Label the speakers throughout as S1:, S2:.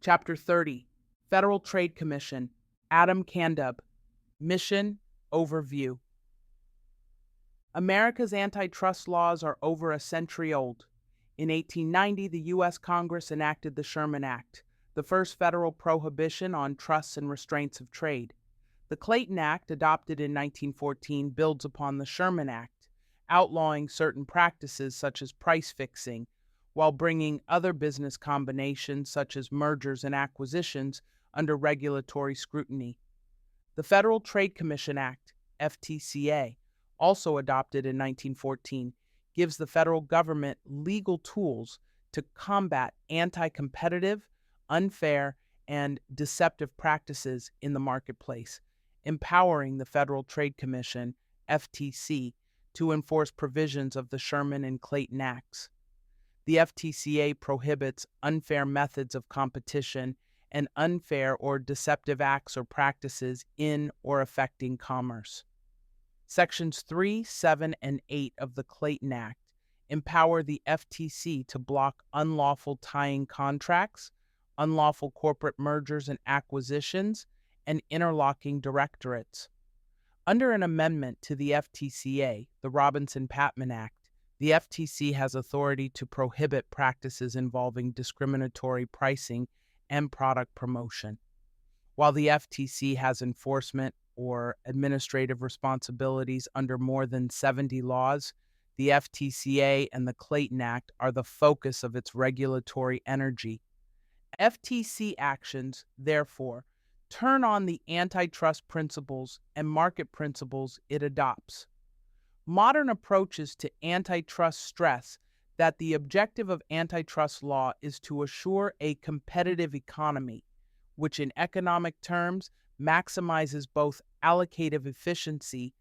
S1: Chapter 30, Federal Trade Commission, Adam Kandub, Mission Overview. America's antitrust laws are over a century old. In 1890, the U.S. Congress enacted the Sherman Act, the first federal prohibition on trusts and restraints of trade. The Clayton Act, adopted in 1914, builds upon the Sherman Act, outlawing certain practices such as price fixing, while bringing other business combinations such as mergers and acquisitions under regulatory scrutiny. The Federal Trade Commission Act, FTCA, also adopted in 1914, gives the federal government legal tools to combat anti-competitive, unfair, and deceptive practices in the marketplace, empowering the Federal Trade Commission, FTC, to enforce provisions of the Sherman and Clayton Acts. The FTCA prohibits unfair methods of competition and unfair or deceptive acts or practices in or affecting commerce. Sections 3, 7, and 8 of the Clayton Act empower the FTC to block unlawful tying contracts, unlawful corporate mergers and acquisitions, and interlocking directorates. Under an amendment to the FTCA, the Robinson-Patman Act, the FTC has authority to prohibit practices involving discriminatory pricing and product promotion. While the FTC has enforcement or administrative responsibilities under more than 70 laws, the FTCA and the Clayton Act are the focus of its regulatory energy. FTC actions, therefore, turn on the antitrust principles and market principles it adopts. Modern approaches to antitrust stress that the objective of antitrust law is to assure a competitive economy, which in economic terms maximizes both allocative efficiency,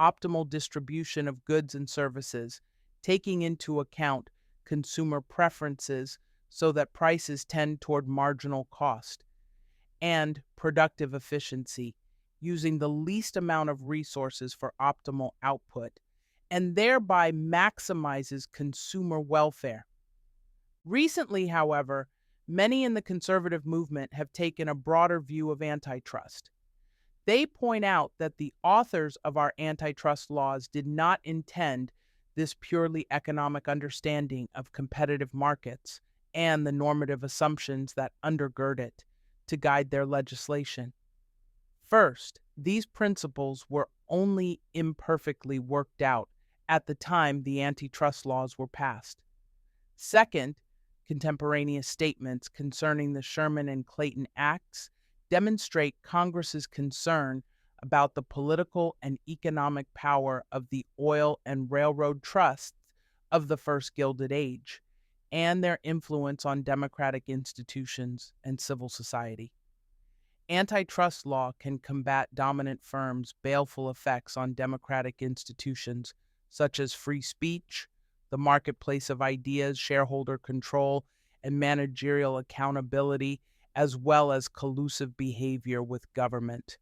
S1: optimal distribution of goods and services, taking into account consumer preferences so that prices tend toward marginal cost, and productive efficiency, using the least amount of resources for optimal output, and thereby maximizes consumer welfare. Recently, however, many in the conservative movement have taken a broader view of antitrust. They point out that the authors of our antitrust laws did not intend this purely economic understanding of competitive markets and the normative assumptions that undergird it to guide their legislation. First, these principles were only imperfectly worked out at the time the antitrust laws were passed. Second, contemporaneous statements concerning the Sherman and Clayton Acts demonstrate Congress's concern about the political and economic power of the oil and railroad trusts of the first Gilded Age and their influence on democratic institutions and civil society. Antitrust law can combat dominant firms' baleful effects on democratic institutions such as free speech, the marketplace of ideas, shareholder control, and managerial accountability, as well as collusive behavior with government.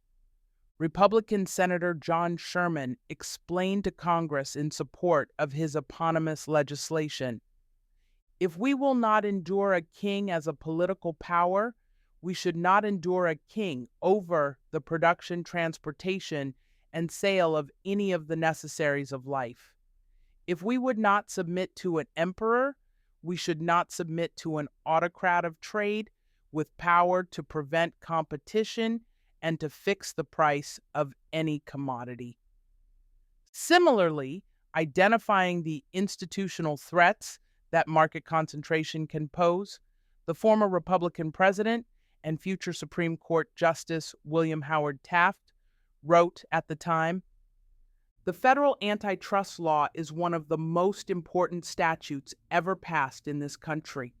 S1: Republican Senator John Sherman explained to Congress in support of his eponymous legislation, "If we will not endure a king as a political power, we should not endure a king over the production, transportation, and sale of any of the necessaries of life. If we would not submit to an emperor, we should not submit to an autocrat of trade with power to prevent competition and to fix the price of any commodity." Similarly, identifying the institutional threats that market concentration can pose, the former Republican president and future Supreme Court Justice William Howard Taft wrote at the time, "The federal antitrust law is one of the most important statutes ever passed in this country.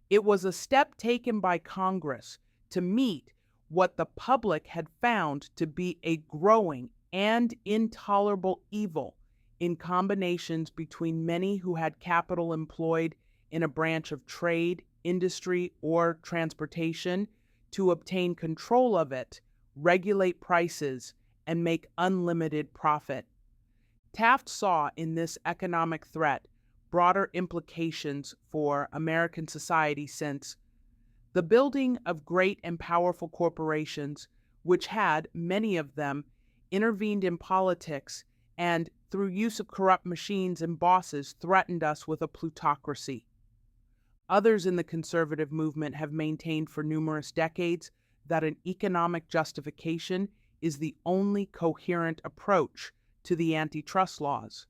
S1: It was a step taken by Congress to meet what the public had found to be a growing and intolerable evil in combinations between many who had capital employed in a branch of trade, industry, or transportation to obtain control of it, regulate prices, and make unlimited profit. Taft saw in this economic threat broader implications for American society since The building of great and powerful corporations, which had, many of them, intervened in politics and, through use of corrupt machines and bosses, threatened us with a plutocracy. Others in the conservative movement have maintained for numerous decades that an economic justification is the only coherent approach to the antitrust laws.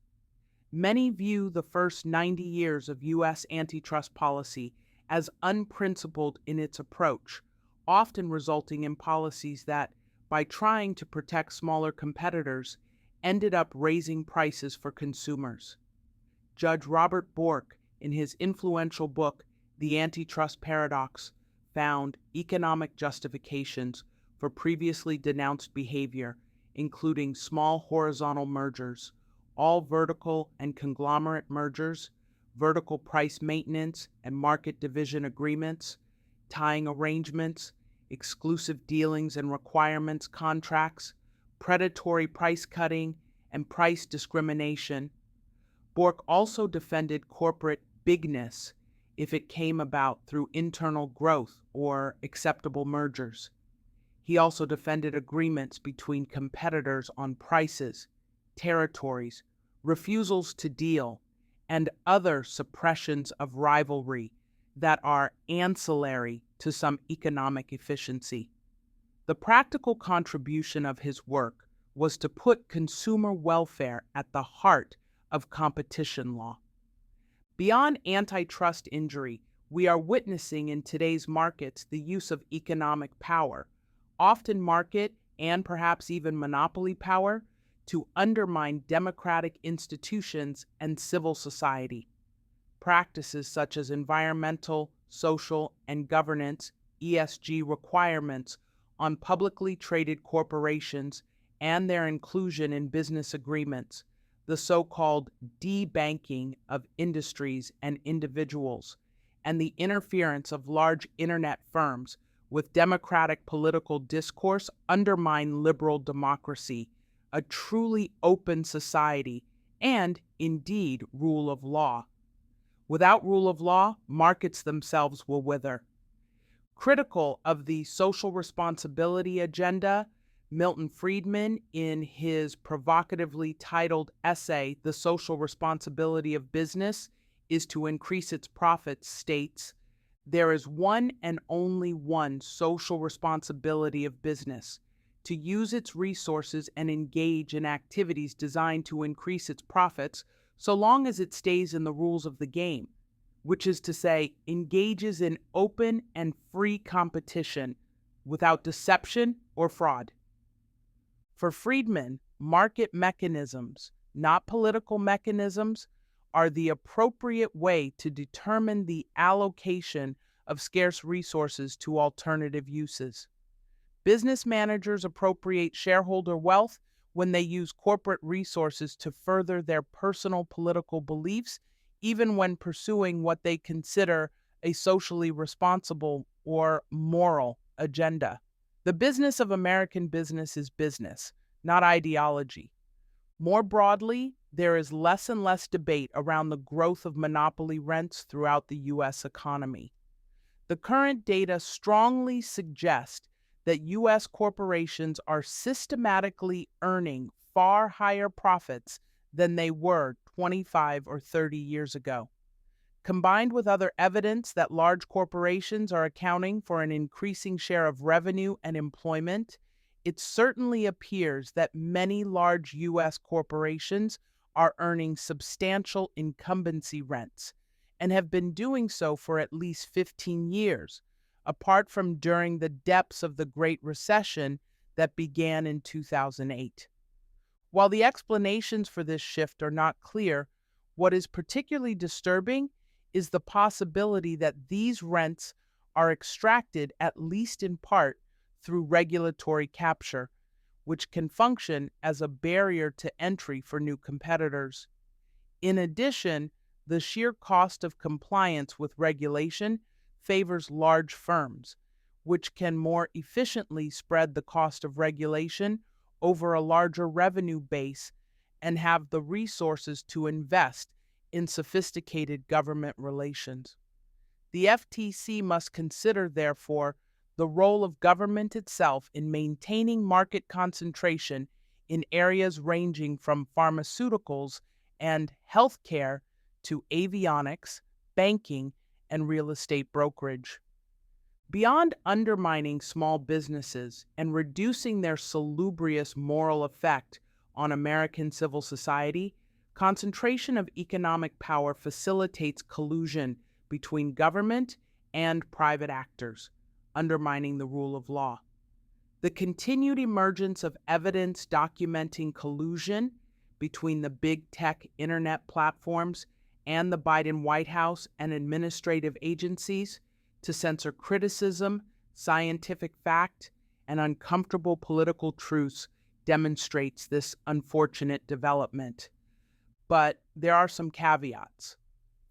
S1: Many view the first 90 years of U.S. antitrust policy as unprincipled in its approach, often resulting in policies that, by trying to protect smaller competitors, ended up raising prices for consumers. Judge Robert Bork, in his influential book, The Antitrust Paradox, found economic justifications for previously denounced behavior, including small horizontal mergers, all vertical and conglomerate mergers, vertical price maintenance and market division agreements, tying arrangements, exclusive dealings and requirements contracts, predatory price cutting, and price discrimination. Bork also defended corporate bigness if it came about through internal growth or acceptable mergers. He also defended agreements between competitors on prices, territories, refusals to deal, and other suppressions of rivalry that are ancillary to some economic efficiency. The practical contribution of his work was to put consumer welfare at the heart of competition law. Beyond antitrust injury, we are witnessing in today's markets the use of economic power, often market and perhaps even monopoly power, to undermine democratic institutions and civil society. Practices such as environmental, social, and governance (ESG) requirements on publicly traded corporations and their inclusion in business agreements, the so-called debanking of industries and individuals, and the interference of large internet firms with democratic political discourse undermine liberal democracy, a truly open society, and, indeed, rule of law. Without rule of law, markets themselves will wither. Critical of the social responsibility agenda, Milton Friedman, in his provocatively titled essay, The Social Responsibility of Business is to Increase Its Profits, states, "There is one and only one social responsibility of business, to use its resources and engage in activities designed to increase its profits so long as it stays in the rules of the game, which is to say, engages in open and free competition without deception or fraud." For Friedman, market mechanisms, not political mechanisms, are the appropriate way to determine the allocation of scarce resources to alternative uses. Business managers appropriate shareholder wealth when they use corporate resources to further their personal political beliefs, even when pursuing what they consider a socially responsible or moral agenda. The business of American business is business, not ideology. More broadly, there is less and less debate around the growth of monopoly rents throughout the U.S. economy. The current data strongly suggest that U.S. corporations are systematically earning far higher profits than they were 25 or 30 years ago. Combined with other evidence that large corporations are accounting for an increasing share of revenue and employment, it certainly appears that many large U.S. corporations are earning substantial incumbency rents and have been doing so for at least 15 years, apart from during the depths of the Great Recession that began in 2008. While the explanations for this shift are not clear, what is particularly disturbing is the possibility that these rents are extracted at least in part through regulatory capture, which can function as a barrier to entry for new competitors. In addition, the sheer cost of compliance with regulation favors large firms, which can more efficiently spread the cost of regulation over a larger revenue base and have the resources to invest in sophisticated government relations. The FTC must consider, therefore, the role of government itself in maintaining market concentration in areas ranging from pharmaceuticals and healthcare to avionics, banking, and real estate brokerage. Beyond undermining small businesses and reducing their salubrious moral effect on American civil society, concentration of economic power facilitates collusion between government and private actors, undermining the rule of law. The continued emergence of evidence documenting collusion between the big tech internet platforms and the Biden White House and administrative agencies to censor criticism, scientific fact, and uncomfortable political truths demonstrates this unfortunate development. But there are some caveats.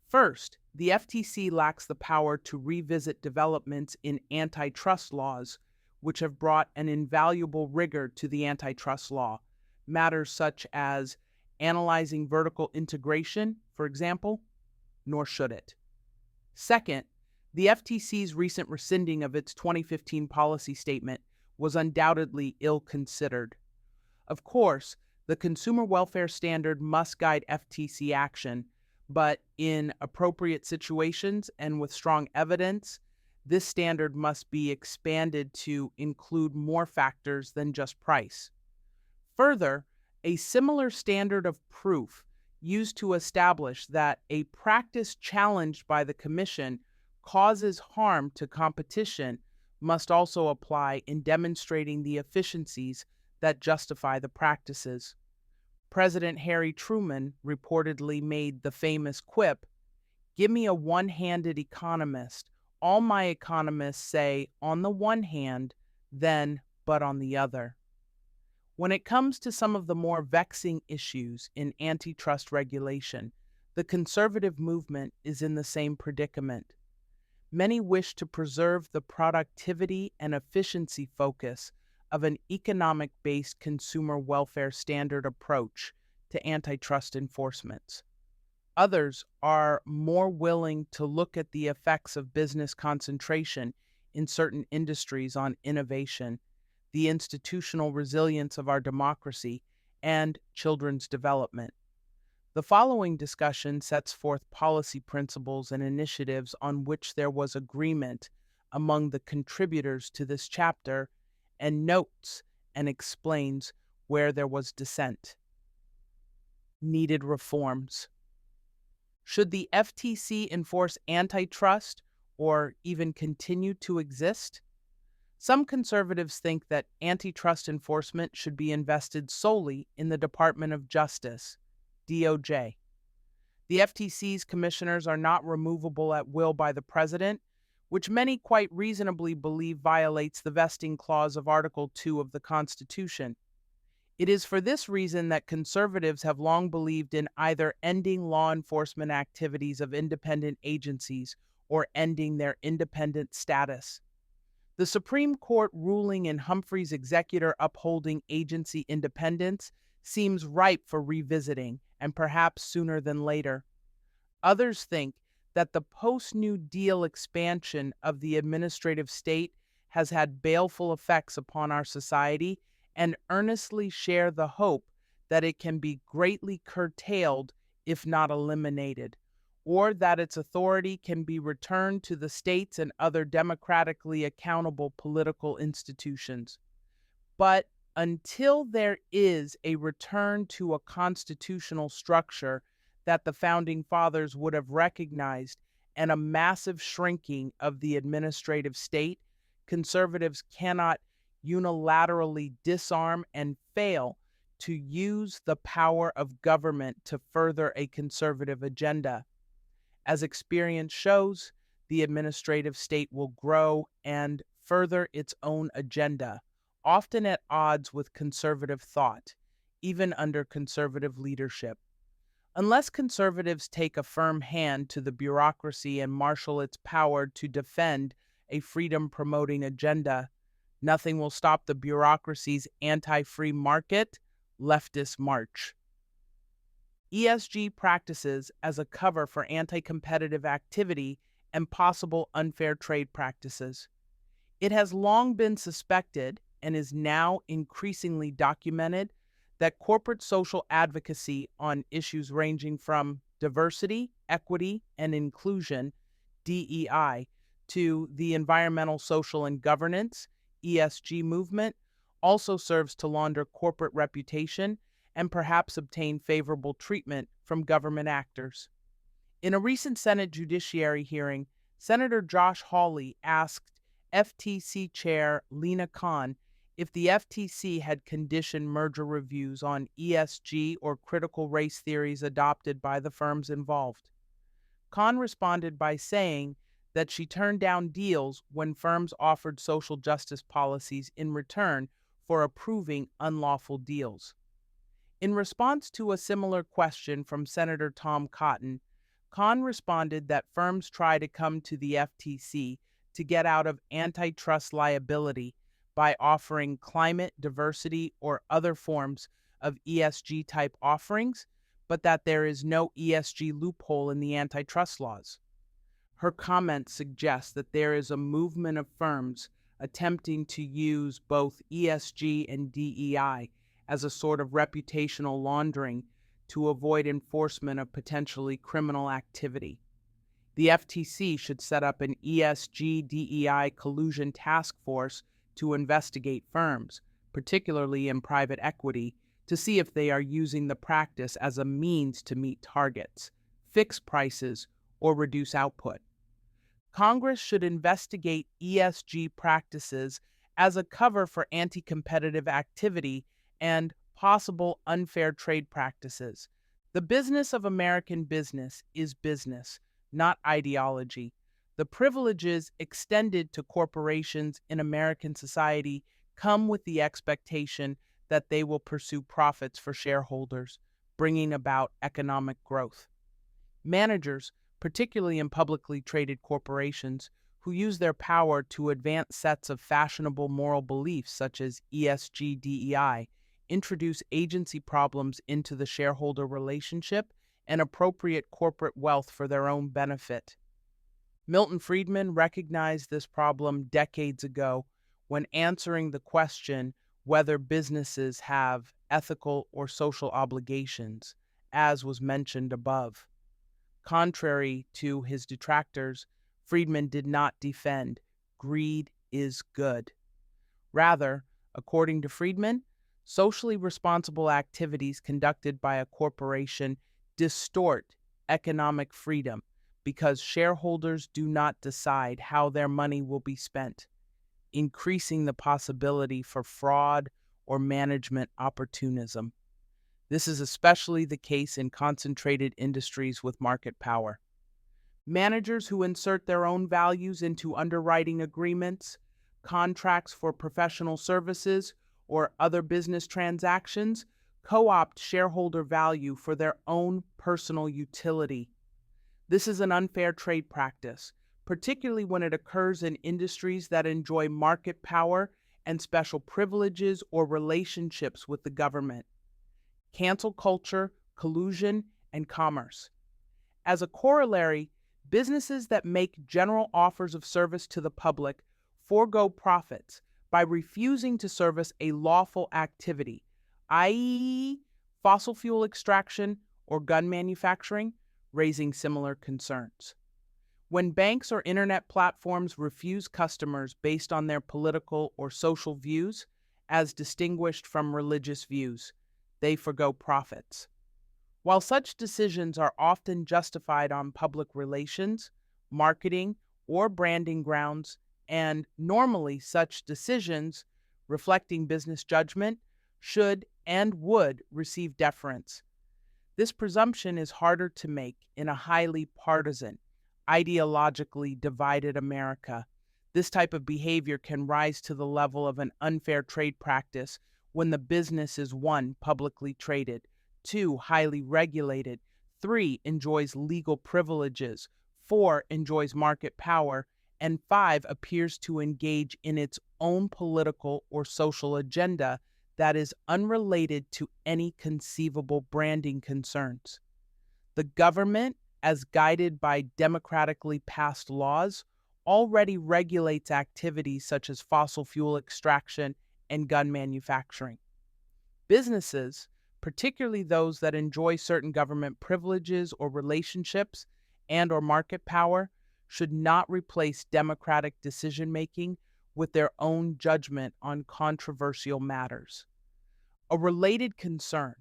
S1: First, the FTC lacks the power to revisit developments in antitrust laws, which have brought an invaluable rigor to the antitrust law. Matters such as analyzing vertical integration, for example, nor should it. Second, the FTC's recent rescinding of its 2015 policy statement was undoubtedly ill-considered. Of course, the consumer welfare standard must guide FTC action, but in appropriate situations and with strong evidence, this standard must be expanded to include more factors than just price. Further, a similar standard of proof used to establish that a practice challenged by the Commission causes harm to competition must also apply in demonstrating the efficiencies that justify the practices. President Harry Truman reportedly made the famous quip, "Give me a one-handed economist. All my economists say on the one hand, then but on the other." When it comes to some of the more vexing issues in antitrust regulation, the conservative movement is in the same predicament. Many wish to preserve the productivity and efficiency focus of an economic-based consumer welfare standard approach to antitrust enforcement. Others are more willing to look at the effects of business concentration in certain industries on innovation, the institutional resilience of our democracy, and children's development. The following discussion sets forth policy principles and initiatives on which there was agreement among the contributors to this chapter and notes and explains where there was dissent. Needed reforms. Should the FTC enforce antitrust or even continue to exist? Some conservatives think that antitrust enforcement should be invested solely in the Department of Justice, DOJ. The FTC's commissioners are not removable at will by the president, which many quite reasonably believe violates the vesting clause of Article 2 of the Constitution. It is for this reason that conservatives have long believed in either ending law enforcement activities of independent agencies or ending their independent status. The Supreme Court ruling in Humphrey's executor upholding agency independence seems ripe for revisiting, and perhaps sooner than later. Others think that the post-New Deal expansion of the administrative state has had baleful effects upon our society and earnestly share the hope that it can be greatly curtailed, if not eliminated, or that its authority can be returned to the states and other democratically accountable political institutions. But until there is a return to a constitutional structure that the Founding Fathers would have recognized and a massive shrinking of the administrative state, conservatives cannot unilaterally disarm and fail to use the power of government to further a conservative agenda. As experience shows, the administrative state will grow and further its own agenda, often at odds with conservative thought, even under conservative leadership. Unless conservatives take a firm hand to the bureaucracy and marshal its power to defend a freedom-promoting agenda, nothing will stop the bureaucracy's anti-free market, leftist march. ESG practices as a cover for anti-competitive activity and possible unfair trade practices. It has long been suspected, and is now increasingly documented, that corporate social advocacy on issues ranging from diversity, equity, and inclusion, DEI, to the environmental, social, and governance, ESG movement also serves to launder corporate reputation and perhaps obtain favorable treatment from government actors. In a recent Senate Judiciary hearing, Senator Josh Hawley asked FTC Chair Lina Khan if the FTC had conditioned merger reviews on ESG or critical race theories adopted by the firms involved. Khan responded by saying that she turned down deals when firms offered social justice policies in return for approving unlawful deals. In response to a similar question from Senator Tom Cotton, Khan responded that firms try to come to the FTC to get out of antitrust liability by offering climate, diversity, or other forms of ESG type offerings, but that there is no ESG loophole in the antitrust laws. Her comments suggest that there is a movement of firms attempting to use both ESG and DEI as a sort of reputational laundering to avoid enforcement of potentially criminal activity. The FTC should set up an ESG DEI collusion task force to investigate firms, particularly in private equity, to see if they are using the practice as a means to meet targets, fix prices, or reduce output. Congress should investigate ESG practices as a cover for anti-competitive activity and possible unfair trade practices. The business of American business is business, not ideology. The privileges extended to corporations in American society come with the expectation that they will pursue profits for shareholders, bringing about economic growth. Managers, particularly in publicly traded corporations, who use their power to advance sets of fashionable moral beliefs such as ESG DEI, introduce agency problems into the shareholder relationship and appropriate corporate wealth for their own benefit. Milton Friedman recognized this problem decades ago when answering the question whether businesses have ethical or social obligations, as was mentioned above. Contrary to his detractors, Friedman did not defend greed is good. Rather, according to Friedman, socially responsible activities conducted by a corporation distort economic freedom because shareholders do not decide how their money will be spent, increasing the possibility for fraud or management opportunism. This is especially the case in concentrated industries with market power. Managers who insert their own values into underwriting agreements, contracts for professional services, or other business transactions co-opt shareholder value for their own personal utility. This is an unfair trade practice, particularly when it occurs in industries that enjoy market power and special privileges or relationships with the government. Cancel culture, collusion, and commerce. As a corollary, businesses that make general offers of service to the public forego profits by refusing to service a lawful activity, i.e., fossil fuel extraction or gun manufacturing, raising similar concerns. When banks or internet platforms refuse customers based on their political or social views, as distinguished from religious views, they forgo profits. While such decisions are often justified on public relations, marketing, or branding grounds, and normally such decisions, reflecting business judgment, should and would receive deference. This presumption is harder to make in a highly partisan, ideologically divided America. This type of behavior can rise to the level of an unfair trade practice when the business is 1, publicly traded, 2, highly regulated, 3, enjoys legal privileges, 4, enjoys market power, and 5, appears to engage in its own political or social agenda that is unrelated to any conceivable branding concerns. The government, as guided by democratically passed laws, already regulates activities such as fossil fuel extraction and gun manufacturing. Businesses, particularly those that enjoy certain government privileges or relationships and/or market power, should not replace democratic decision-making with their own judgment on controversial matters. A related concern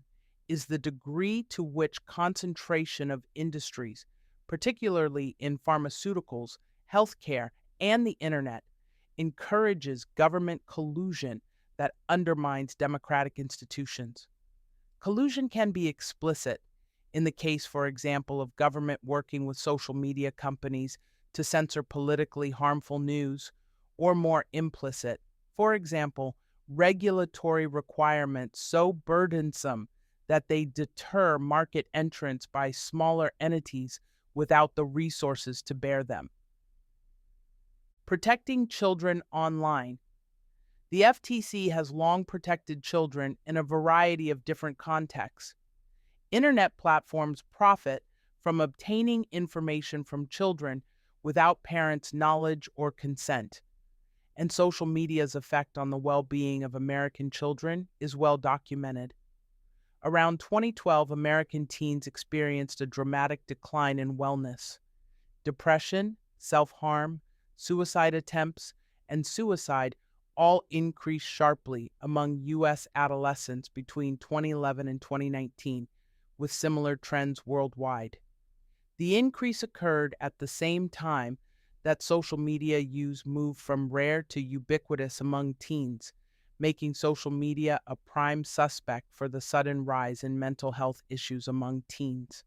S1: is the degree to which concentration of industries, particularly in pharmaceuticals, healthcare, and the internet, encourages government collusion that undermines democratic institutions. Collusion can be explicit, in the case, for example, of government working with social media companies to censor politically harmful news, or more implicit, for example, regulatory requirements so burdensome that they deter market entrants by smaller entities without the resources to bear them. Protecting children online. The FTC has long protected children in a variety of different contexts. Internet platforms profit from obtaining information from children without parents' knowledge or consent, and social media's effect on the well-being of American children is well documented. Around 2012, American teens experienced a dramatic decline in wellness. Depression, self-harm, suicide attempts, and suicide all increased sharply among U.S. adolescents between 2011 and 2019, with similar trends worldwide. The increase occurred at the same time that social media use moved from rare to ubiquitous among teens, making social media a prime suspect for the sudden rise in mental health issues among teens.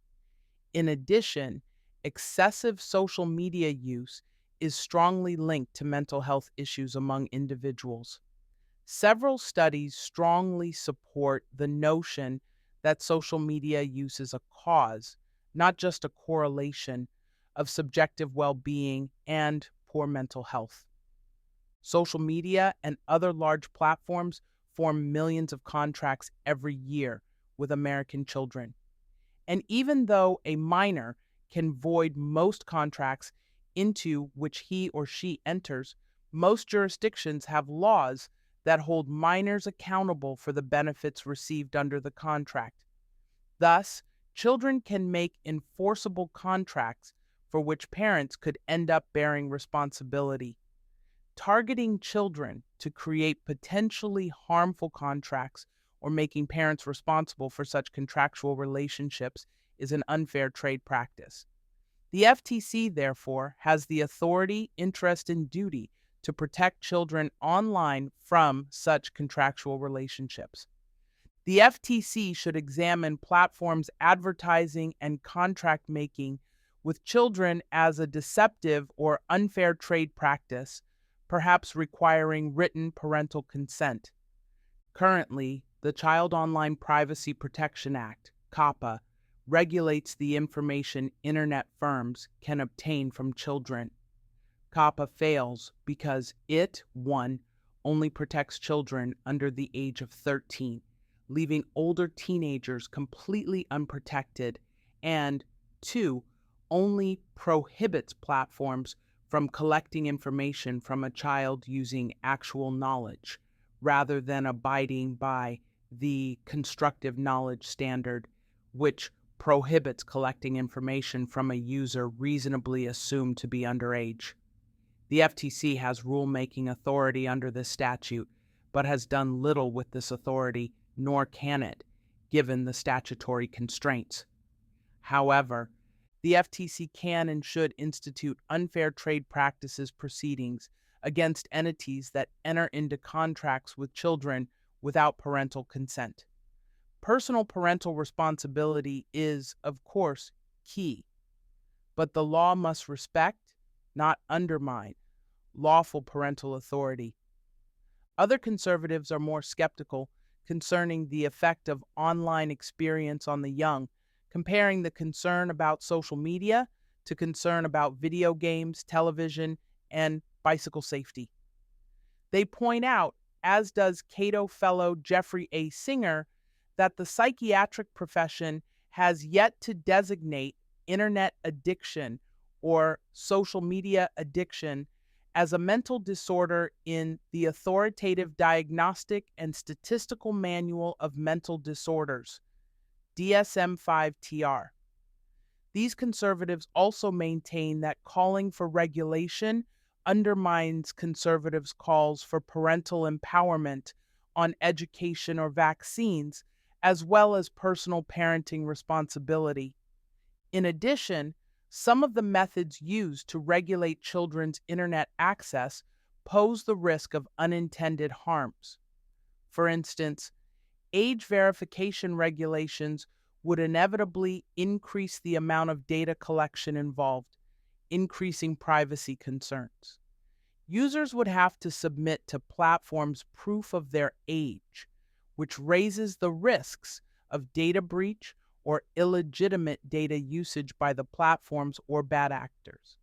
S1: In addition, excessive social media use is strongly linked to mental health issues among individuals. Several studies strongly support the notion that social media use is a cause, not just a correlation, of subjective well-being and poor mental health. Social media and other large platforms form millions of contracts every year with American children. And even though a minor can void most contracts into which he or she enters, most jurisdictions have laws that hold minors accountable for the benefits received under the contract. Thus, children can make enforceable contracts for which parents could end up bearing responsibility. Targeting children to create potentially harmful contracts or making parents responsible for such contractual relationships is an unfair trade practice. The FTC, therefore, has the authority, interest, and duty to protect children online from such contractual relationships. The FTC should examine platforms' advertising and contract making with children as a deceptive or unfair trade practice, perhaps requiring written parental consent. Currently, the Child Online Privacy Protection Act, COPPA, regulates the information internet firms can obtain from children. COPPA fails because it, 1, only protects children under the age of 13, leaving older teenagers completely unprotected, and 2, only prohibits platforms from collecting information from a child using actual knowledge, rather than abiding by the constructive knowledge standard, which prohibits collecting information from a user reasonably assumed to be underage. The FTC has rulemaking authority under this statute, but has done little with this authority, nor can it, given the statutory constraints. However, the FTC can and should institute unfair trade practices proceedings against entities that enter into contracts with children without parental consent. Personal parental responsibility is, of course, key, but the law must respect, not undermine, lawful parental authority. Other conservatives are more skeptical concerning the effect of online experience on the young, comparing the concern about social media to concern about video games, television, and bicycle safety. They point out, as does Cato Fellow Jeffrey A. Singer, that the psychiatric profession has yet to designate internet addiction or social media addiction as a mental disorder in the Authoritative Diagnostic and Statistical Manual of Mental Disorders, DSM-5-TR. These conservatives also maintain that calling for regulation undermines conservatives' calls for parental empowerment on education or vaccines, as well as personal parenting responsibility. In addition, some of the methods used to regulate children's internet access pose the risk of unintended harms. For instance, age verification regulations would inevitably increase the amount of data collection involved, increasing privacy concerns. Users would have to submit to platforms proof of their age, which raises the risks of data breach or illegitimate data usage by the platforms or bad actors.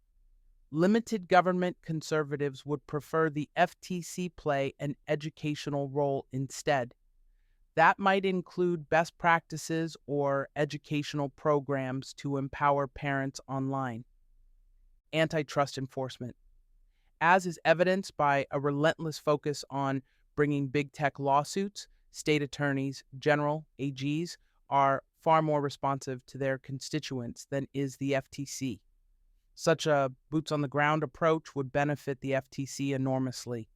S1: Limited government conservatives would prefer the FTC play an educational role instead. That might include best practices or educational programs to empower parents online. Antitrust enforcement. As is evidenced by a relentless focus on bringing big tech lawsuits, state attorneys general, AGs, are far more responsive to their constituents than is the FTC. Such a boots-on-the-ground approach would benefit the FTC enormously.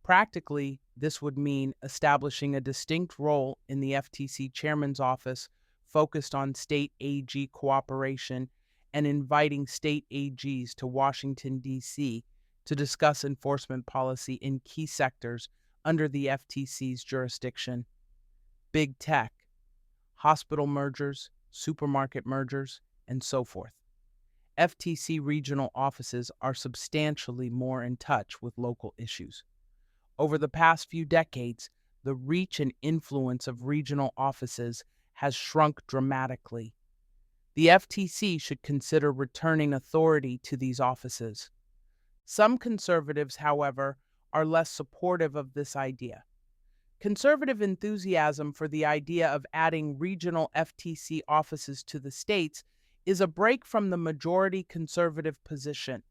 S1: Practically, this would mean establishing a distinct role in the FTC chairman's office focused on state AG cooperation and inviting state AGs to Washington, D.C. to discuss enforcement policy in key sectors under the FTC's jurisdiction. Big tech, hospital mergers, supermarket mergers, and so forth. FTC regional offices are substantially more in touch with local issues. Over the past few decades, the reach and influence of regional offices has shrunk dramatically. The FTC should consider returning authority to these offices. Some conservatives, however, are less supportive of this idea. Conservative enthusiasm for the idea of adding regional FTC offices to the states is a break from the majority conservative position.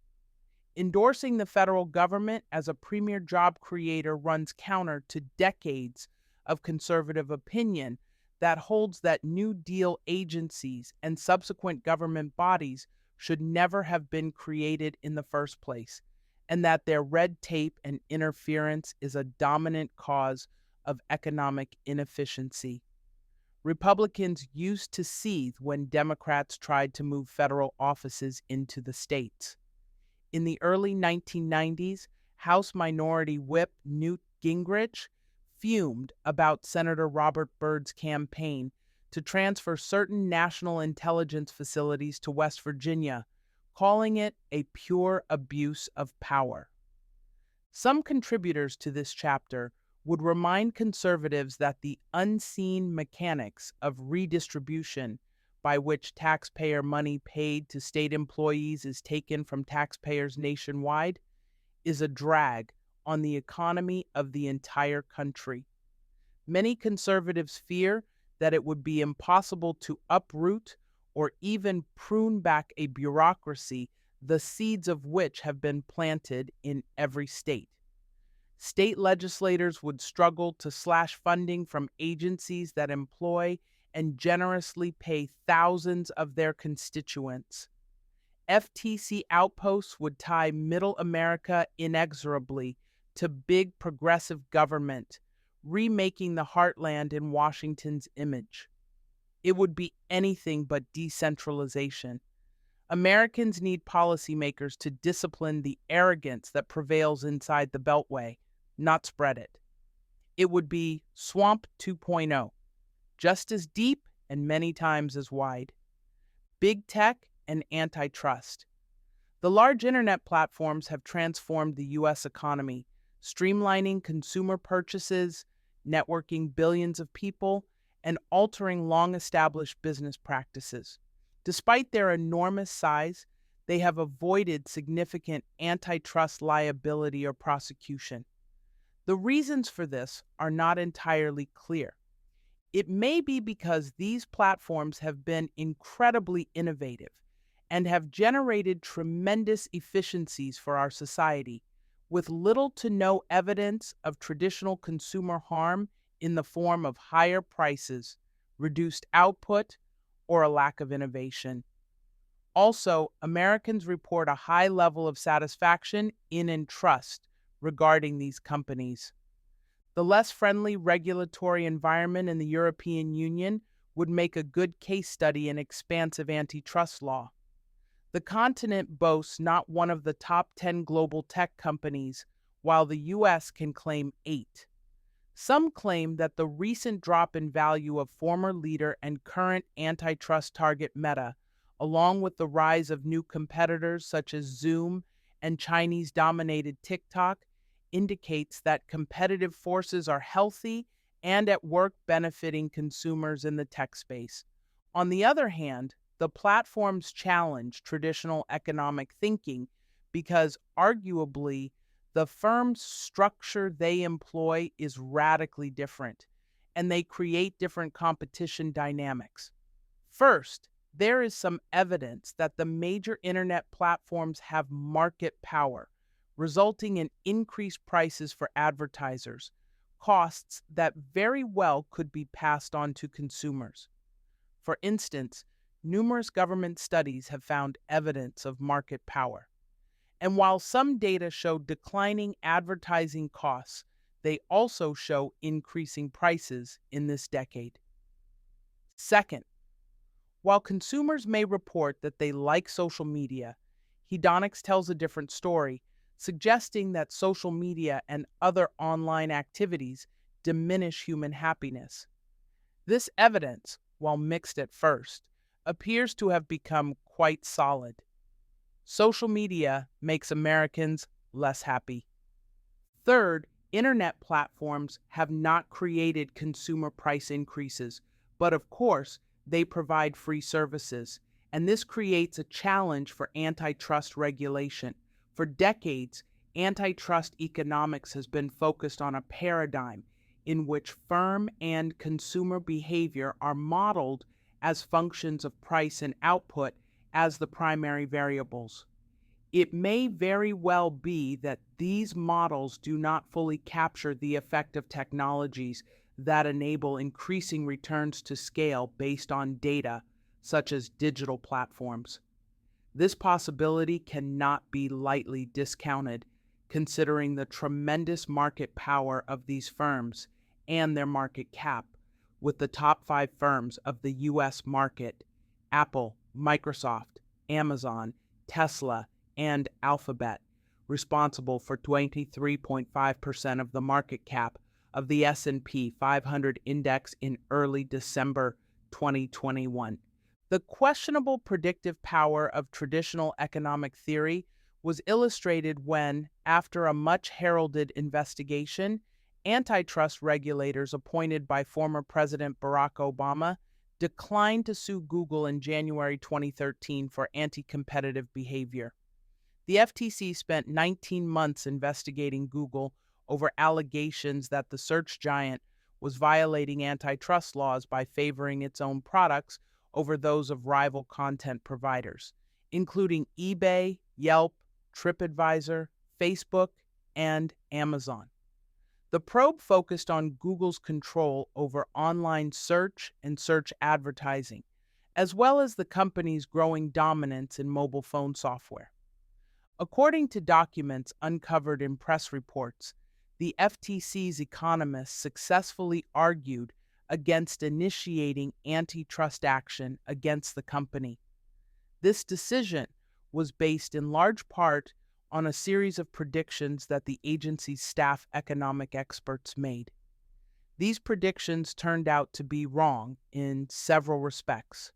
S1: Endorsing the federal government as a premier job creator runs counter to decades of conservative opinion that holds that New Deal agencies and subsequent government bodies should never have been created in the first place, and that their red tape and interference is a dominant cause of economic inefficiency. Republicans used to seethe when Democrats tried to move federal offices into the states. In the early 1990s, House Minority Whip Newt Gingrich fumed about Senator Robert Byrd's campaign to transfer certain national intelligence facilities to West Virginia, calling it a pure abuse of power. Some contributors to this chapter would remind conservatives that the unseen mechanics of redistribution, by which taxpayer money paid to state employees is taken from taxpayers nationwide, is a drag on the economy of the entire country. Many conservatives fear that it would be impossible to uproot or even prune back a bureaucracy the seeds of which have been planted in every state. State legislators would struggle to slash funding from agencies that employ and generously pay thousands of their constituents. FTC outposts would tie middle America inexorably to big progressive government, remaking the heartland in Washington's image. It would be anything but decentralization. Americans need policymakers to discipline the arrogance that prevails inside the Beltway, not spread it. It would be Swamp 2.0, just as deep and many times as wide. Big tech and antitrust. The large internet platforms have transformed the U.S. economy, streamlining consumer purchases, networking billions of people, and altering long-established business practices. Despite their enormous size, they have avoided significant antitrust liability or prosecution. The reasons for this are not entirely clear. It may be because these platforms have been incredibly innovative and have generated tremendous efficiencies for our society, with little to no evidence of traditional consumer harm in the form of higher prices, reduced output, or a lack of innovation. Also, Americans report a high level of satisfaction in and trust regarding these companies. The less friendly regulatory environment in the European Union would make a good case study in expansive antitrust law. The continent boasts not one of the top 10 global tech companies, while the US can claim 8. Some claim that the recent drop in value of former leader and current antitrust target Meta, along with the rise of new competitors such as Zoom and Chinese-dominated TikTok, indicates that competitive forces are healthy and at work benefiting consumers in the tech space. On the other hand, the platforms challenge traditional economic thinking because arguably the firm's structure they employ is radically different, and they create different competition dynamics. First, there is some evidence that the major internet platforms have market power, resulting in increased prices for advertisers, costs that very well could be passed on to consumers. For instance, numerous government studies have found evidence of market power. And while some data show declining advertising costs, they also show increasing prices in this decade. Second, while consumers may report that they like social media, Hedonics tells a different story, suggesting that social media and other online activities diminish human happiness. This evidence, while mixed at first, appears to have become quite solid. Social media makes Americans less happy. Third, internet platforms have not created consumer price increases, but of course, they provide free services, and this creates a challenge for antitrust regulation. For decades, antitrust economics has been focused on a paradigm in which firm and consumer behavior are modeled as functions of price and output as the primary variables. It may very well be that these models do not fully capture the effect of technologies that enable increasing returns to scale based on data, such as digital platforms. This possibility cannot be lightly discounted, considering the tremendous market power of these firms and their market cap, with the top 5 firms of the U.S. market, Apple, Microsoft, Amazon, Tesla, and Alphabet, responsible for 23.5% of the market cap of the S&P 500 index in early December 2021. The questionable predictive power of traditional economic theory was illustrated when, after a much heralded investigation, antitrust regulators appointed by former President Barack Obama declined to sue Google in January 2013 for anti-competitive behavior. The FTC spent 19 months investigating Google over allegations that the search giant was violating antitrust laws by favoring its own products over those of rival content providers, including eBay, Yelp, TripAdvisor, Facebook, and Amazon. The probe focused on Google's control over online search and search advertising, as well as the company's growing dominance in mobile phone software. According to documents uncovered in press reports, the FTC's economists successfully argued against initiating antitrust action against the company. This decision was based in large part on a series of predictions that the agency's staff economic experts made. These predictions turned out to be wrong in several respects.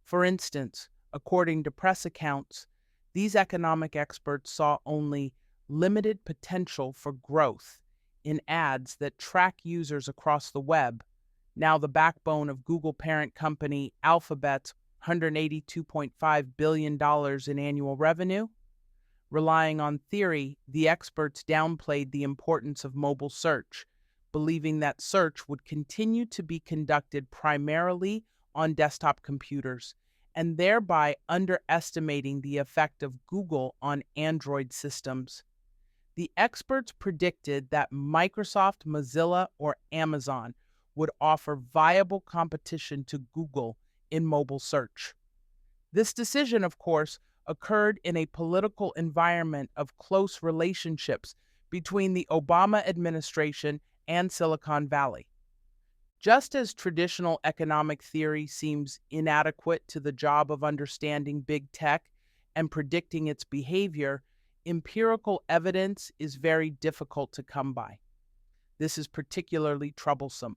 S1: For instance, according to press accounts, these economic experts saw only limited potential for growth in ads that track users across the web, now the backbone of Google parent company Alphabet's $182.5 billion in annual revenue. Relying on theory, the experts downplayed the importance of mobile search, believing that search would continue to be conducted primarily on desktop computers, and thereby underestimating the effect of Google on Android systems. The experts predicted that Microsoft, Mozilla, or Amazon would offer viable competition to Google in mobile search. This decision, of course, occurred in a political environment of close relationships between the Obama administration and Silicon Valley. Just as traditional economic theory seems inadequate to the job of understanding big tech and predicting its behavior, empirical evidence is very difficult to come by. This is particularly troublesome.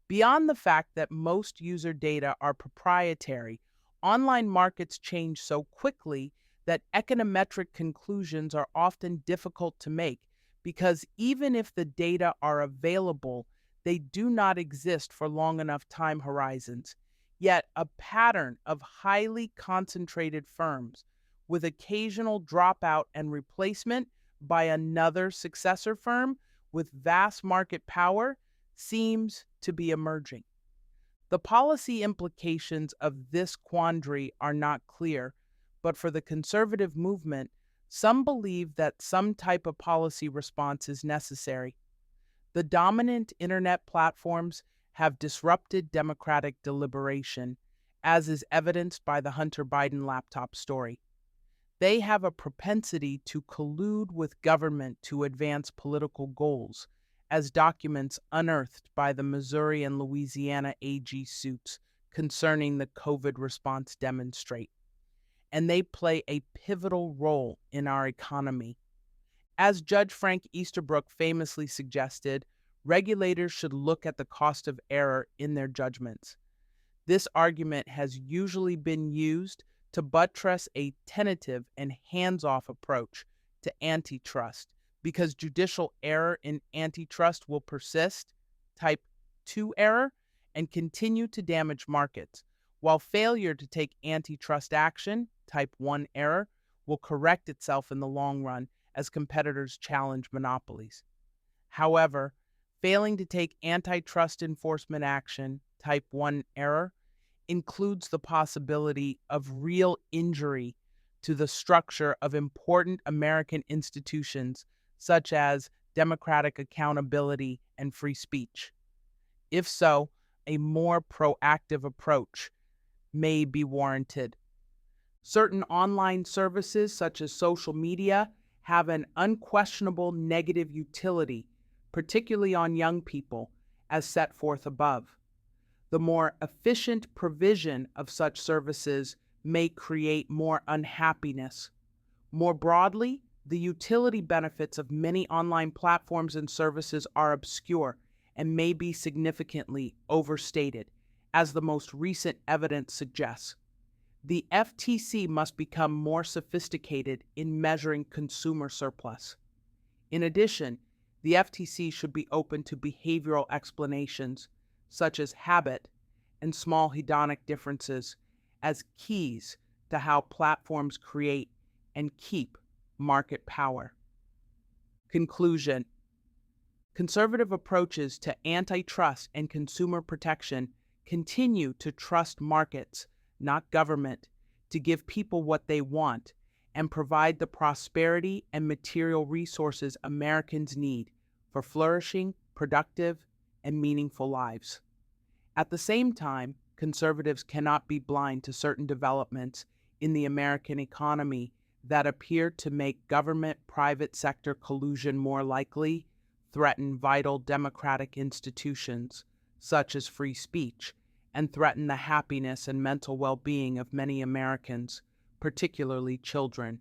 S1: Beyond the fact that most user data are proprietary, online markets change so quickly that econometric conclusions are often difficult to make because even if the data are available, they do not exist for long enough time horizons. Yet a pattern of highly concentrated firms with occasional dropout and replacement by another successor firm with vast market power seems to be emerging. The policy implications of this quandary are not clear, but for the conservative movement, some believe that some type of policy response is necessary. The dominant internet platforms have disrupted democratic deliberation, as is evidenced by the Hunter Biden laptop story. They have a propensity to collude with government to advance political goals, as documents unearthed by the Missouri and Louisiana AG suits concerning the COVID response demonstrate. And they play a pivotal role in our economy. As Judge Frank Easterbrook famously suggested, regulators should look at the cost of error in their judgments. This argument has usually been used to buttress a tentative and hands-off approach to antitrust because judicial error in antitrust will persist, type 2 error, and continue to damage markets, while failure to take antitrust action, type 1 error, will correct itself in the long run as competitors challenge monopolies. However, failing to take antitrust enforcement action, type 1 error, includes the possibility of real injury to the structure of important American institutions such as democratic accountability and free speech. If so, a more proactive approach may be warranted. Certain online services, such as social media, have an unquestionable negative utility, particularly on young people, as set forth above. The more efficient provision of such services may create more unhappiness. More broadly, the utility benefits of many online platforms and services are obscure and may be significantly overstated, as the most recent evidence suggests. The FTC must become more sophisticated in measuring consumer surplus. In addition, the FTC should be open to behavioral explanations, such as habit and small hedonic differences, as keys to how platforms create and keep market power. Conclusion: conservative approaches to antitrust and consumer protection continue to trust markets, not government, to give people what they want and provide the prosperity and material resources Americans need for flourishing, productive, and meaningful lives. At the same time, conservatives cannot be blind to certain developments in the American economy that appear to make government-private sector collusion more likely, threaten vital democratic institutions, such as free speech, and threaten the happiness and mental well-being of many Americans, particularly children.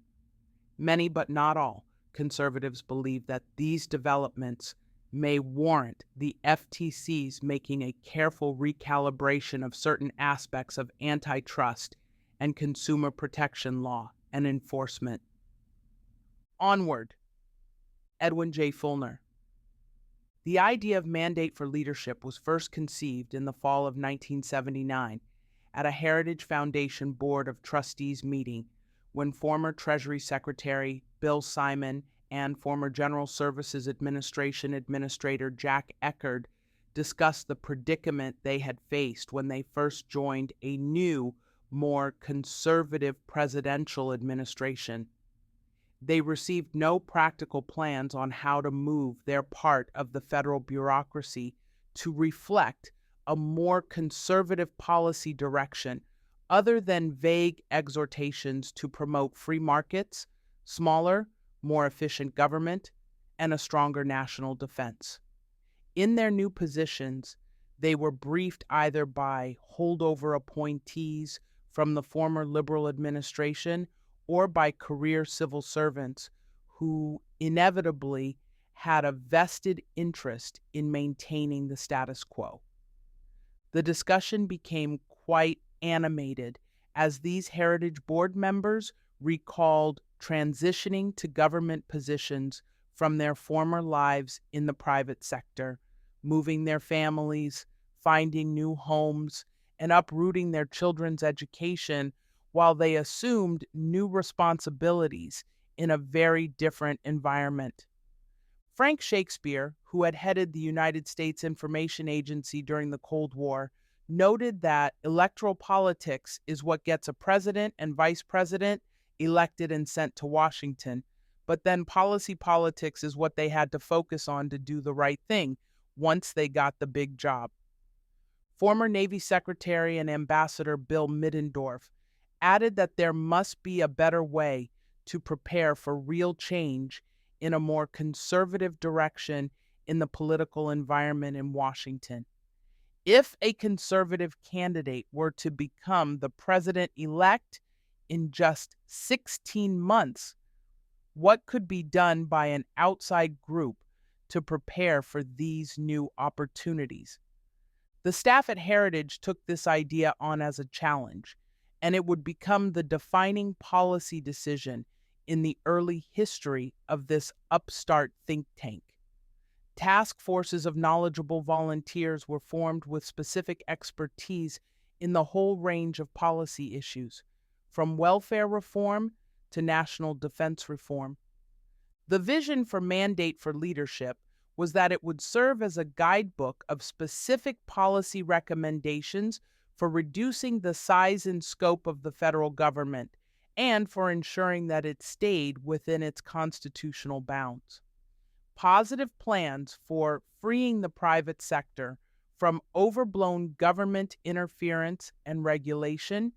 S1: Many, but not all, conservatives believe that these developments may warrant the FTC's making a careful recalibration of certain aspects of antitrust and consumer protection law and enforcement. Onward. Edwin J. Fulner. The idea of mandate for leadership was first conceived in the fall of 1979 at a Heritage Foundation Board of Trustees meeting when former Treasury Secretary Bill Simon and former General Services Administration Administrator Jack Eckerd discussed the predicament they had faced when they first joined a new more conservative presidential administration. They received no practical plans on how to move their part of the federal bureaucracy to reflect a more conservative policy direction other than vague exhortations to promote free markets, smaller, more efficient government, and a stronger national defense. In their new positions, they were briefed either by holdover appointees from the former Liberal administration or by career civil servants who inevitably had a vested interest in maintaining the status quo. The discussion became quite animated as these Heritage Board members recalled transitioning to government positions from their former lives in the private sector, moving their families, finding new homes, and uprooting their children's education while they assumed new responsibilities in a very different environment. Frank Shakespeare, who had headed the United States Information Agency during the Cold War, noted that electoral politics is what gets a president and vice president elected and sent to Washington, but then policy politics is what they had to focus on to do the right thing once they got the big job. Former Navy Secretary and Ambassador Bill Middendorf added that there must be a better way to prepare for real change in a more conservative direction in the political environment in Washington. If a conservative candidate were to become the president-elect in just 16 months, what could be done by an outside group to prepare for these new opportunities? The staff at Heritage took this idea on as a challenge, and it would become the defining policy decision in the early history of this upstart think tank. Task forces of knowledgeable volunteers were formed with specific expertise in the whole range of policy issues, from welfare reform to national defense reform. The vision for Mandate for Leadership was that it would serve as a guidebook of specific policy recommendations for reducing the size and scope of the federal government and for ensuring that it stayed within its constitutional bounds. Positive plans for freeing the private sector from overblown government interference and regulation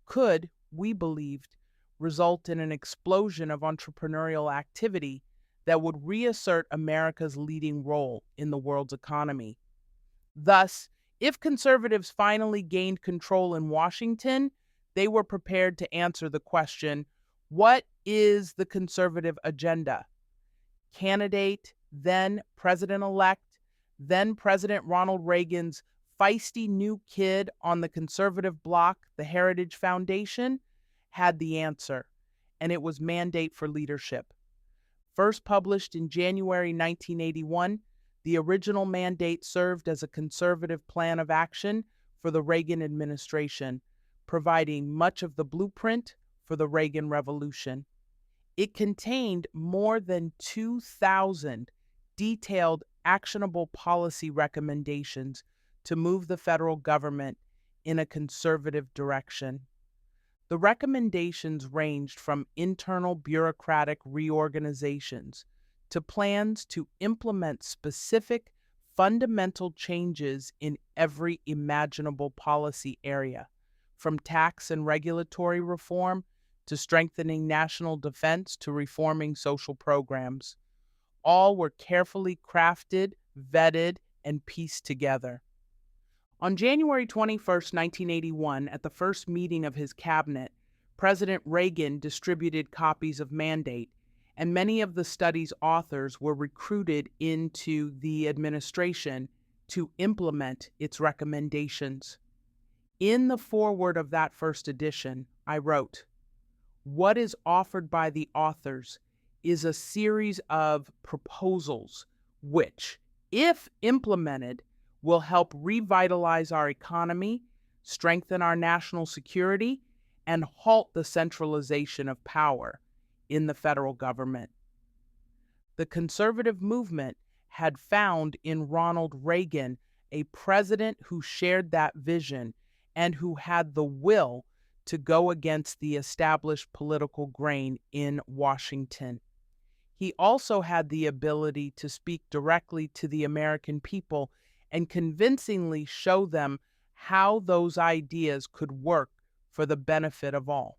S1: could, we believed, result in an explosion of entrepreneurial activity that would reassert America's leading role in the world's economy. Thus, if conservatives finally gained control in Washington, they were prepared to answer the question, what is the conservative agenda? Candidate, then President-elect, then President Ronald Reagan's feisty new kid on the conservative bloc, the Heritage Foundation, had the answer, and it was Mandate for Leadership. First published in January 1981, the original mandate served as a conservative plan of action for the Reagan administration, providing much of the blueprint for the Reagan Revolution. It contained more than 2,000 detailed actionable policy recommendations to move the federal government in a conservative direction. The recommendations ranged from internal bureaucratic reorganizations to plans to implement specific fundamental changes in every imaginable policy area, from tax and regulatory reform to strengthening national defense to reforming social programs. All were carefully crafted, vetted, and pieced together. On January 21, 1981, at the first meeting of his cabinet, President Reagan distributed copies of Mandate, and many of the study's authors were recruited into the administration to implement its recommendations. In the foreword of that first edition, I wrote, "What is offered by the authors is a series of proposals which, if implemented, will help revitalize our economy, strengthen our national security, and halt the centralization of power in the federal government." The conservative movement had found in Ronald Reagan a president who shared that vision and who had the will to go against the established political grain in Washington. He also had the ability to speak directly to the American people and convincingly show them how those ideas could work for the benefit of all.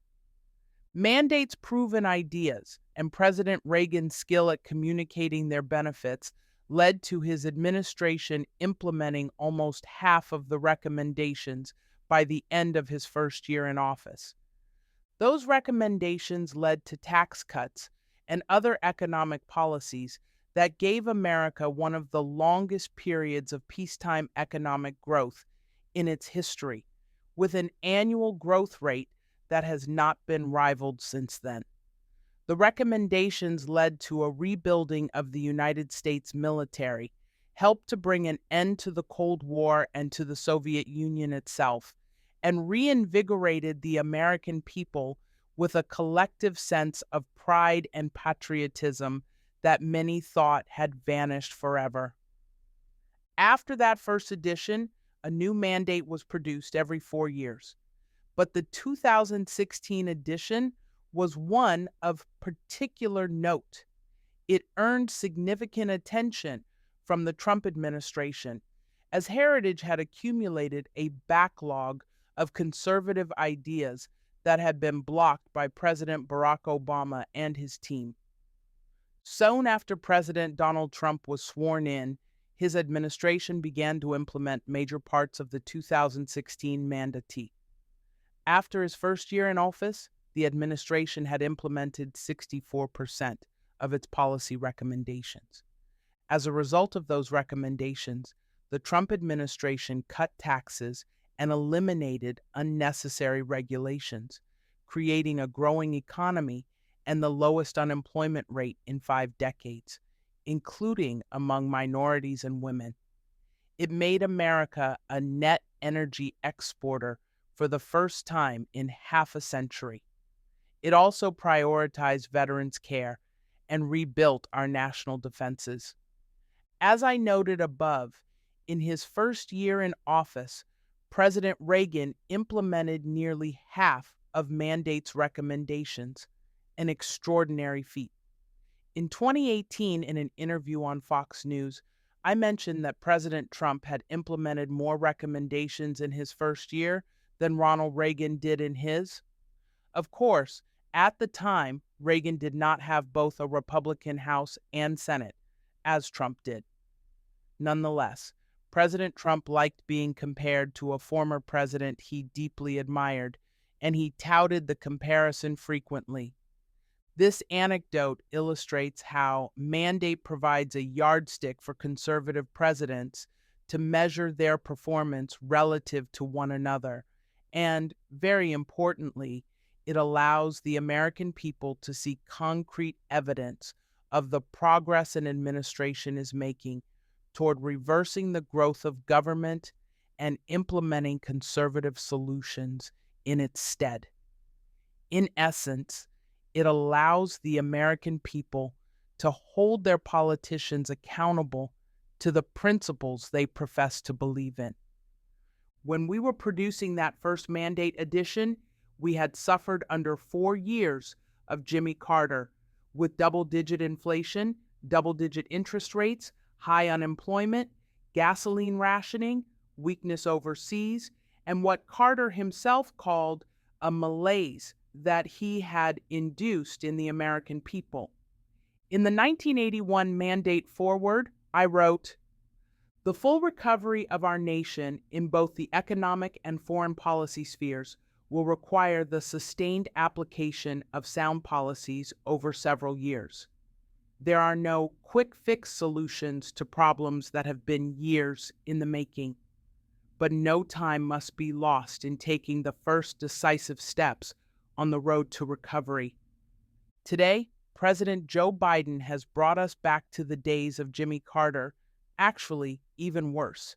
S1: Mandates proven ideas, and President Reagan's skill at communicating their benefits led to his administration implementing almost half of the recommendations by the end of his first year in office. Those recommendations led to tax cuts and other economic policies that gave America one of the longest periods of peacetime economic growth in its history, with an annual growth rate that has not been rivaled since then. The recommendations led to a rebuilding of the United States military, helped to bring an end to the Cold War and to the Soviet Union itself, and reinvigorated the American people with a collective sense of pride and patriotism that many thought had vanished forever. After that first edition, a new mandate was produced every 4 years. But the 2016 edition was one of particular note. It earned significant attention from the Trump administration, as Heritage had accumulated a backlog of conservative ideas that had been blocked by President Barack Obama and his team. Soon after President Donald Trump was sworn in, his administration began to implement major parts of the 2016 mandate. After his first year in office, the administration had implemented 64% of its policy recommendations. As a result of those recommendations, the Trump administration cut taxes and eliminated unnecessary regulations, creating a growing economy and the lowest unemployment rate in 5 decades, including among minorities and women. It made America a net energy exporter for the first time in half a century. It also prioritized veterans' care and rebuilt our national defenses. As I noted above, in his first year in office, President Reagan implemented nearly half of mandate's recommendations, an extraordinary feat. In 2018, in an interview on Fox News, I mentioned that President Trump had implemented more recommendations in his first year than Ronald Reagan did in his. Of course, at the time, Reagan did not have both a Republican House and Senate, as Trump did. Nonetheless, President Trump liked being compared to a former president he deeply admired, and he touted the comparison frequently. This anecdote illustrates how mandate provides a yardstick for conservative presidents to measure their performance relative to one another. And, very importantly, it allows the American people to see concrete evidence of the progress an administration is making toward reversing the growth of government and implementing conservative solutions in its stead. In essence, it allows the American people to hold their politicians accountable to the principles they profess to believe in. When we were producing that first mandate edition, we had suffered under 4 years of Jimmy Carter, with double-digit inflation, double-digit interest rates, high unemployment, gasoline rationing, weakness overseas, and what Carter himself called a malaise that he had induced in the American people. In the 1981 Mandate Forward, I wrote, "The full recovery of our nation in both the economic and foreign policy spheres will require the sustained application of sound policies over several years. There are no quick-fix solutions to problems that have been years in the making, but no time must be lost in taking the first decisive steps on the road to recovery. Today, President Joe Biden has brought us back to the days of Jimmy Carter, actually even worse,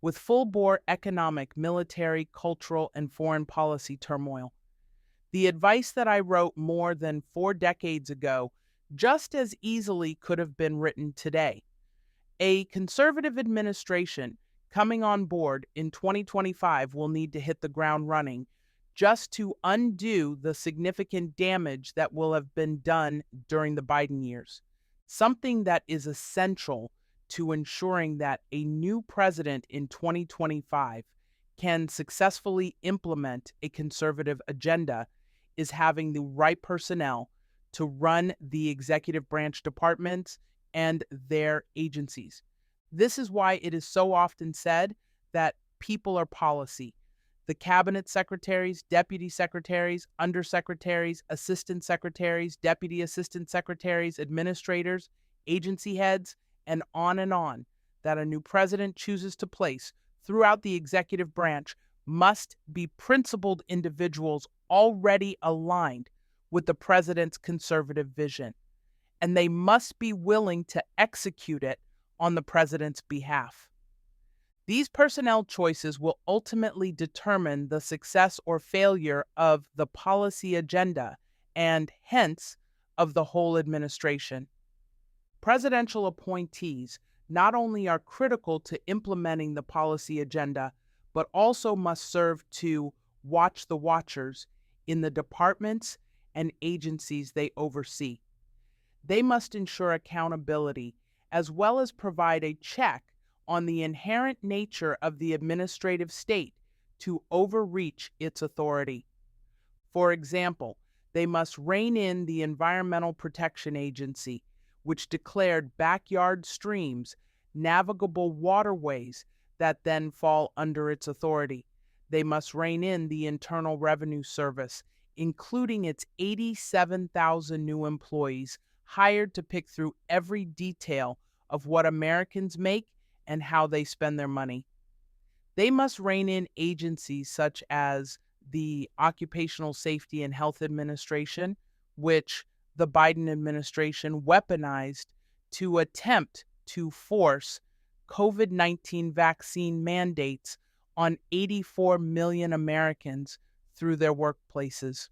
S1: with full-bore economic, military, cultural, and foreign policy turmoil. The advice that I wrote more than 4 decades ago just as easily could have been written today. A conservative administration coming on board in 2025 will need to hit the ground running just to undo the significant damage that will have been done during the Biden years. Something that is essential to ensuring that a new president in 2025 can successfully implement a conservative agenda is having the right personnel to run the executive branch departments and their agencies. This is why it is so often said that people are policy. The cabinet secretaries, deputy secretaries, undersecretaries, assistant secretaries, deputy assistant secretaries, administrators, agency heads, and on that a new president chooses to place throughout the executive branch must be principled individuals already aligned with the president's conservative vision, and they must be willing to execute it on the president's behalf. These personnel choices will ultimately determine the success or failure of the policy agenda and, hence, of the whole administration. Presidential appointees not only are critical to implementing the policy agenda, but also must serve to watch the watchers in the departments and agencies they oversee. They must ensure accountability as well as provide a check on the inherent nature of the administrative state to overreach its authority. For example, they must rein in the Environmental Protection Agency, which declared backyard streams navigable waterways that then fall under its authority. They must rein in the Internal Revenue Service, including its 87,000 new employees hired to pick through every detail of what Americans make and how they spend their money. They must rein in agencies such as the Occupational Safety and Health Administration, which the Biden administration weaponized to attempt to force COVID-19 vaccine mandates on 84 million Americans through their workplaces.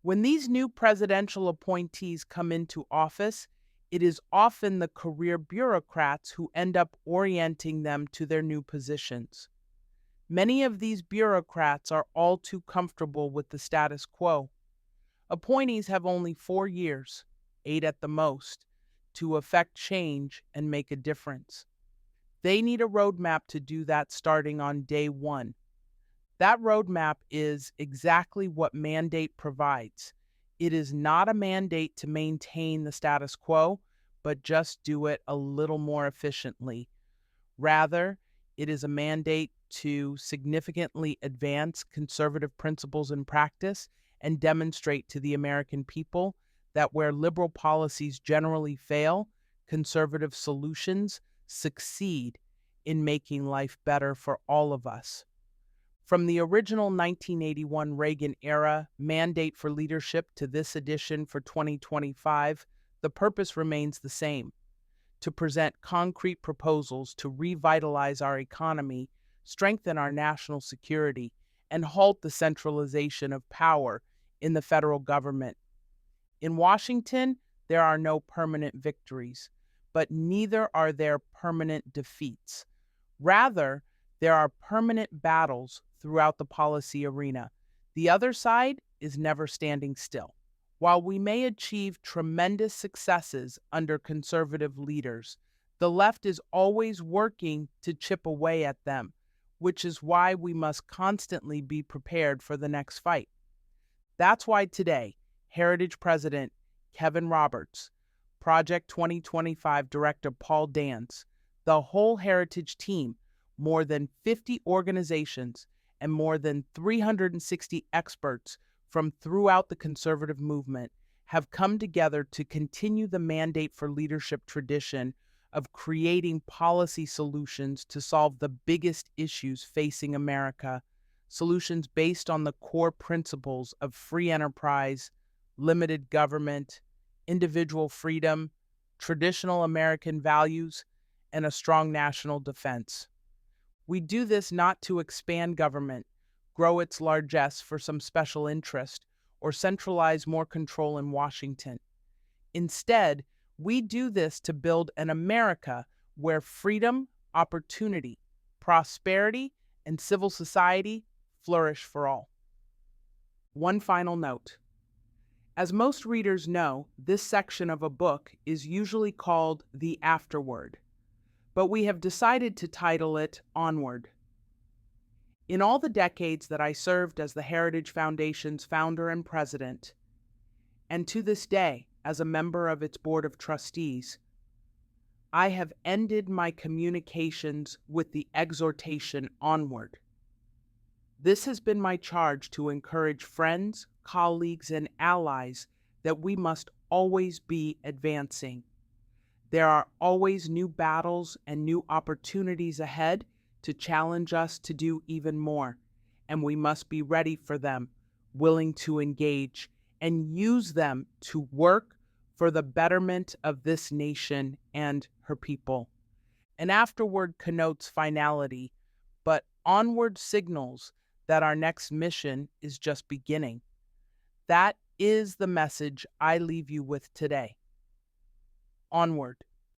S1: When these new presidential appointees come into office, it is often the career bureaucrats who end up orienting them to their new positions. Many of these bureaucrats are all too comfortable with the status quo. Appointees have only 4 years, 8 at the most, to effect change and make a difference. They need a roadmap to do that starting on day one. That roadmap is exactly what mandate provides. It is not a mandate to maintain the status quo, but just do it a little more efficiently. Rather, it is a mandate to significantly advance conservative principles in practice and demonstrate to the American people that where liberal policies generally fail, conservative solutions succeed in making life better for all of us. From the original 1981 Reagan era mandate for leadership to this edition for 2025, the purpose remains the same: to present concrete proposals to revitalize our economy, strengthen our national security, and halt the centralization of power in the federal government. In Washington, there are no permanent victories, but neither are there permanent defeats. Rather, there are permanent battles throughout the policy arena. The other side is never standing still. While we may achieve tremendous successes under conservative leaders, the left is always working to chip away at them, which is why we must constantly be prepared for the next fight. That's why today, Heritage President Kevin Roberts, Project 2025 Director Paul Dance, the whole Heritage team, more than 50 organizations, and more than 360 experts from throughout the conservative movement have come together to continue the mandate for leadership tradition of creating policy solutions to solve the biggest issues facing America, solutions based on the core principles of free enterprise, limited government, individual freedom, traditional American values, and a strong national defense. We do this not to expand government, grow its largesse for some special interest, or centralize more control in Washington. Instead, we do this to build an America where freedom, opportunity, prosperity, and civil society flourish for all. One final note. As most readers know, this section of a book is usually called the afterword, but we have decided to title it Onward. In all the decades that I served as the Heritage Foundation's founder and president, and to this day as a member of its board of trustees, I have ended my communications with the exhortation onward. This has been my charge to encourage friends, colleagues, and allies that we must always be advancing. There are always new battles and new opportunities ahead to challenge us to do even more, and we must be ready for them, willing to engage, and use them to work for the betterment of this nation and her people. An afterword connotes finality, but onward signals that our next mission is just beginning. That is the message I leave you with today. Onward.